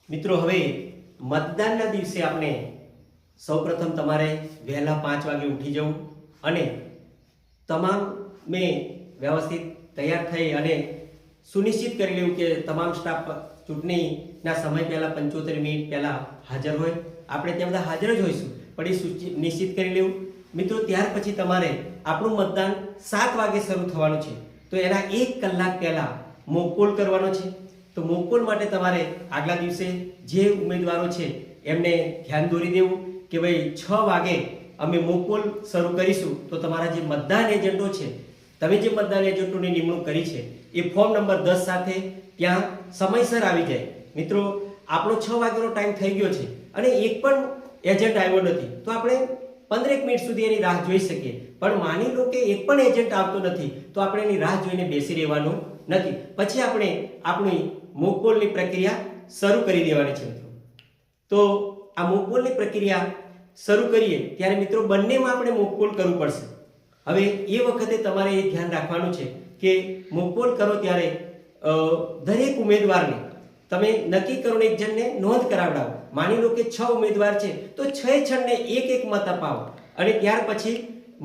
મિત્રો હવે મતદાનના દિવસે આપણે સૌપ્રથમ તમારે વહેલા 5 વાગે ઉઠી જવું અને તમામ વ્યવસ્થિત તૈયાર થઈ અને સુનિશ્ચિત કરી લેવું કે તમામ સ્ટાફ ચૂંટણીના સમય પહેલા 75 મિનિટ પહેલા હાજર હોય. આપણે ત્યાં બધા હાજર જ હોઈશું, પણ એ નિશ્ચિત કરી લેવું. મિત્રો ત્યાર પછી તમારે આપણું મતદાન 7 વાગે શરૂ થવાનું છે, તો એના 1 કલાક પહેલા મોક પોલ કરવાનો છે. તો મોક પોલ માટે તમારે આગલા દિવસે જે ઉમેદવારો છે એમને ધ્યાન દોરી દેવું કે ભાઈ 6 વાગે અમે મોક પોલ શરૂ કરીશું. તો તમારા જે મતદાન એજન્ટો છે, તમે જે મતદાન એજન્ટોની નિમણૂક કરી છે એ ફોર્મ નંબર 10 સાથે ત્યાં સમયસર આવી જાય. મિત્રો આપણો 6 વાગ્યાનો ટાઈમ થઈ ગયો છે અને એક પણ એજન્ટ આવ્યો નથી, તો આપણે 15 મિનિટ સુધી એની રાહ જોઈ શકીએ. પણ માની લો કે એક પણ એજન્ટ આવતો નથી, તો આપણે એની રાહ જોઈને બેસી રહેવાનું નથી. પછી આપણે આપણી મોક પોલની પ્રક્રિયા શરૂ કરી દેવાની છે. મિત્રો તો આ મોક પોલની પ્રક્રિયા શરૂ કરીએ ત્યારે મિત્રો બંનેમાં આપણે મોક પોલ કરવું પડશે. હવે એ વખતે તમારે એ ધ્યાન રાખવાનું છે કે મોક પોલ કરો ત્યારે દરેક ઉમેદવારને તમે નક્કી કરો ને એક જણને નોંધ કરાવડાવો. માની લો કે 6 ઉમેદવાર છે, તો 6 જણને એક મત અપાવો અને ત્યાર પછી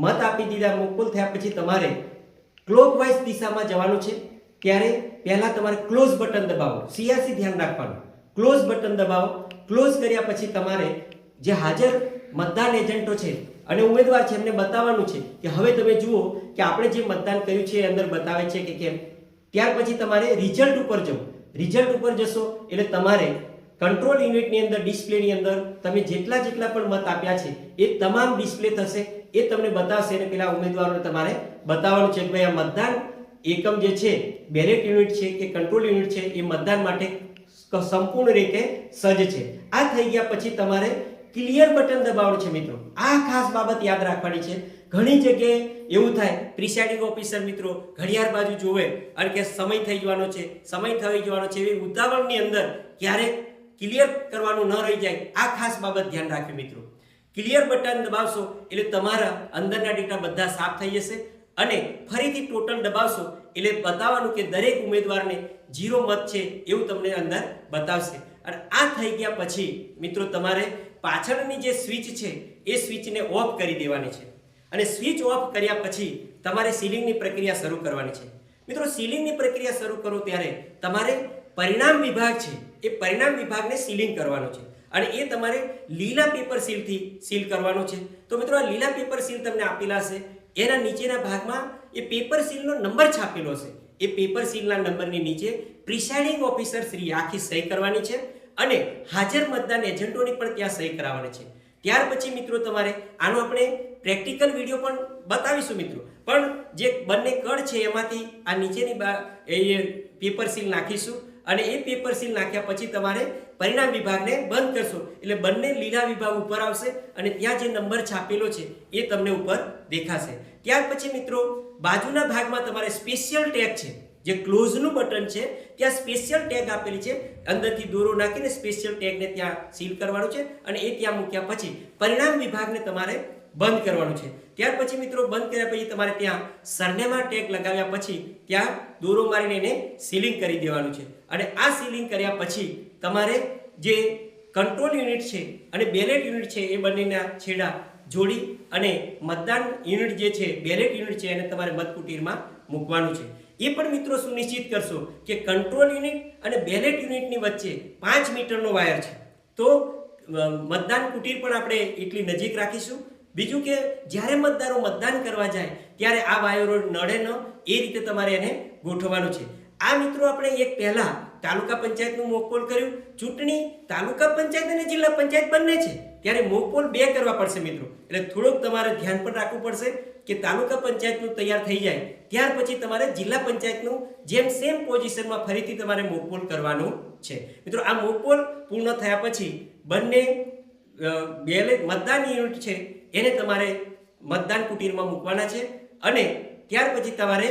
મત આપી દીધા, મોક પોલ થયા પછી તમારે ક્લોકવાઇઝ દિશામાં જવાનું છે. ત્યારે પહેલા તમારે ક્લોઝ બટન દબાવો. સિયાસી ધ્યાન રાખવાનું, ક્લોઝ બટન દબાવો. ક્લોઝ કર્યા પછી તમારે જે હાજર મતદાન એજન્ટો છે અને ઉમેદવાર છે એમને બતાવવાનું છે કે હવે તમે જુઓ કે આપણે જે મતદાન કર્યું છે એ અંદર બતાવે છે કે કેમ. ત્યાર પછી તમારે રિઝલ્ટ ઉપર જવું. રિઝલ્ટ ઉપર જશો એટલે તમારે કંટ્રોલ યુનિટની અંદર, ડિસ્પ્લેની અંદર તમે જેટલા પણ મત આપ્યા છે એ તમામ ડિસ્પ્લે થશે. એ તમને બતાવશે અને પેલા ઉમેદવારોને તમારે બતાવવાનું છે કે ભાઈ આ મતદાન એકમ જે છે, બેલેટ યુનિટ છે કે કંટ્રોલ યુનિટ છે, એ મતદાન માટે સંપૂર્ણ રીતે સજ્જ છે. આ થઈ ગયા પછી તમારે ક્લિયર બટન દબાવવાનું છે. મિત્રો આ ખાસ બાબત યાદ રાખવાની છે. ઘણી જગ્યાએ એવું થાય, પ્રિસાઇડિંગ ઓફિસર મિત્રો ઘડિયાળ બાજુ જોવે અને કે સમય થઈ જવાનો છે, સમય થઈ જવાનો છે, એવી ઉતાવળની અંદર ક્યારેક ક્લિયર કરવાનું ન રહી જાય. આ ખાસ બાબત ધ્યાન રાખવી. મિત્રો ક્લિયર બટન દબાવશો એટલે તમારા અંદરના ડેટા બધા સાફ થઈ જશે અને ફરીથી ટોટલ દબાવશો એટલે બતાવવાનું કે દરેક ઉમેદવારને 0 મત છે એવું તમને અંદર બતાવશે. અને આ થઈ ગયા પછી મિત્રો તમારે પાછળની જે સ્વિચ છે એ સ્વિચને ઓફ કરી દેવાની છે અને સ્વિચ ઓફ કર્યા પછી તમારે સીલિંગની પ્રક્રિયા શરૂ કરવાની છે. મિત્રો સીલિંગની પ્રક્રિયા શરૂ કરો ત્યારે તમારે પરિણામ વિભાગ છે એ પરિણામ વિભાગને સીલિંગ કરવાનો છે અને એ તમારે લીલા પેપર સીલથી સીલ કરવાનો છે. તો મિત્રો આ લીલા પેપર સીલ તમને આપેલા હશે, એના નીચેના ભાગમાં એ પેપર સીલનો નંબર છાપેલો હશે. એ પેપર સીલના નંબરની નીચે પ્રિસાઇડિંગ ઓફિસર શ્રી આખી સહી કરવાની છે અને હાજર મતદાન એજન્ટોની પણ ત્યાં સહી કરાવવાની છે. ત્યાર પછી મિત્રો તમારે આનો આપણે પ્રેક્ટિકલ વિડીયો પણ બતાવીશું મિત્રો. પણ જે બંને કળ છે એમાંથી આ નીચેની એ પેપર સીલ નાખીશું અને એ પેપર સીલ નાખ્યા પછી તમારે પરિણામ વિભાગને બંધ કરશો એટલે બંને લીલા વિભાગ ઉપર આવશે અને ત્યાં જે નંબર છાપેલો છે એ તમને ઉપર દેખાશે. ત્યાર પછી મિત્રો બાજુના ભાગમાં તમારે સ્પેશિયલ ટેગ છે, જે ક્લોઝનું બટન છે ત્યાં સ્પેશિયલ ટેગ આપેલી છે, અંદરથી દોરો નાખીને સ્પેશિયલ ટેગને ત્યાં સીલ કરવાનું છે અને એ ત્યાં મૂક્યા પછી પરિણામ વિભાગને તમારે બંધ કરવાનું છે. ત્યાર પછી મિત્રો બંધ કર્યા પછી તમારે ત્યાં સરનામા ટેગ લગાવ્યા પછી ત્યાં દોરો મારીને એને સીલિંગ કરી દેવાનું છે અને આ સીલિંગ કર્યા પછી તમારે જે કંટ્રોલ યુનિટ છે અને બેલેટ યુનિટ છે એ બંનેના છેડા જોડી અને મતદાન યુનિટ જે છે, બેલેટ યુનિટ છે, એને તમારે મતકુટીરમાં મૂકવાનું છે. એ પણ મિત્રો સુનિશ્ચિત કરશો કે કંટ્રોલ યુનિટ અને બેલેટ યુનિટની વચ્ચે 5 મીટરનો વાયર છે. તો મતદાન કુટીર પણ આપણે એટલી નજીક રાખીશું. બીજું કે જ્યારે મતદારો મતદાન કરવા જાય ત્યારે આ વાયરો નડે ન એ રીતે તમારે એને ગોઠવવાનું છે. આ મિત્રો આપણે એક પહેલા તાલુકા પંચાયતનું મોક પોલ કર્યું. ચૂંટણી તાલુકા પંચાયત અને જિલ્લા પંચાયત બંને છે ત્યારે મોક પોલ 2 કરવા પડશે મિત્રો. એટલે થોડુંક તમારે ધ્યાન પણ રાખવું પડશે કે તાલુકા પંચાયતનું તૈયાર થઈ જાય ત્યાર પછી તમારે જિલ્લા પંચાયતનું જેમ સેમ પોઝિશનમાં ફરીથી તમારે મોક પોલ કરવાનું છે. મિત્રો આ મોક પોલ પૂર્ણ થયા પછી બંને મતદાન યુનિટ છે એને તમારે મતદાન કુટીરમાં મૂકવાના છે અને ત્યાર પછી તમારે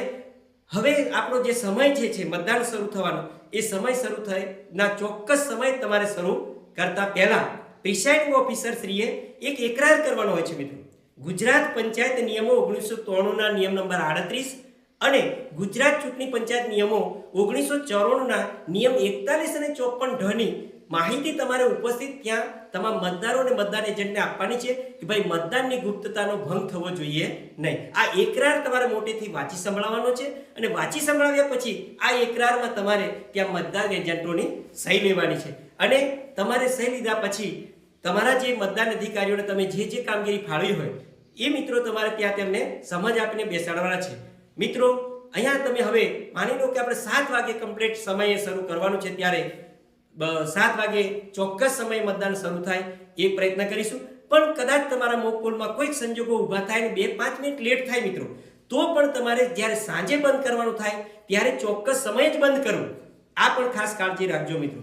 હવે આપણો જે સમય છે મતદાન શરૂ થવાનો એ સમય શરૂ થયેના ચોક્કસ સમય તમારે શરૂ કરતા પહેલા પ્રિસાઇડિંગ ઓફિસર શ્રીએ એક એકરાર કરવાનો હોય છે મિત્રો. ગુજરાત પંચાયત નિયમો 1993 ના નિયમ નંબર 38 અને ગુજરાત ચૂંટણી પંચાયત નિયમો 1994ના નિયમ 41 અને 54 ની માહિતી તમારે ઉપસ્થિત ત્યાં તમામ મતદારો અને મતદાન એજન્ટને આપવાની છે કે ભાઈ મતદાનની ગુપ્તતાનો ભંગ થવો જોઈએ નહીં. આ એકરાર તમારે મોટેથી વાંચી સંભળાવવાનો છે અને વાંચી સંભળાવ્યા પછી આ એકરારમાં તમારે ત્યાં મતદાન એજન્ટોની સહી લેવાની છે અને તમારે સહી લીધા પછી તમારા જે મતદાન અધિકારીઓને તમે જે કામગીરી ફાળવી હોય એ મિત્રો તમારે ત્યાં તેમને સમજ આપીને બેસાડવાના છે. મિત્રો અહીંયા તમે હવે માની લો કે આપણે 7 વાગે કમ્પ્લીટ સમયે શરૂ કરવાનું છે, ત્યારે 7 વાગે ચોક્કસ સમયે મતદાન શરૂ થાય એ પ્રયત્ન કરીશું. પણ કદાચ તમારા મોક પોલમાં કોઈક સંજોગો ઊભા થાય ને 2-5 મિનિટ લેટ થાય મિત્રો, તો પણ તમારે જ્યારે સાંજે બંધ કરવાનું થાય ત્યારે ચોક્કસ સમયે જ બંધ કરવું. આ પણ ખાસ કાળજી રાખજો મિત્રો.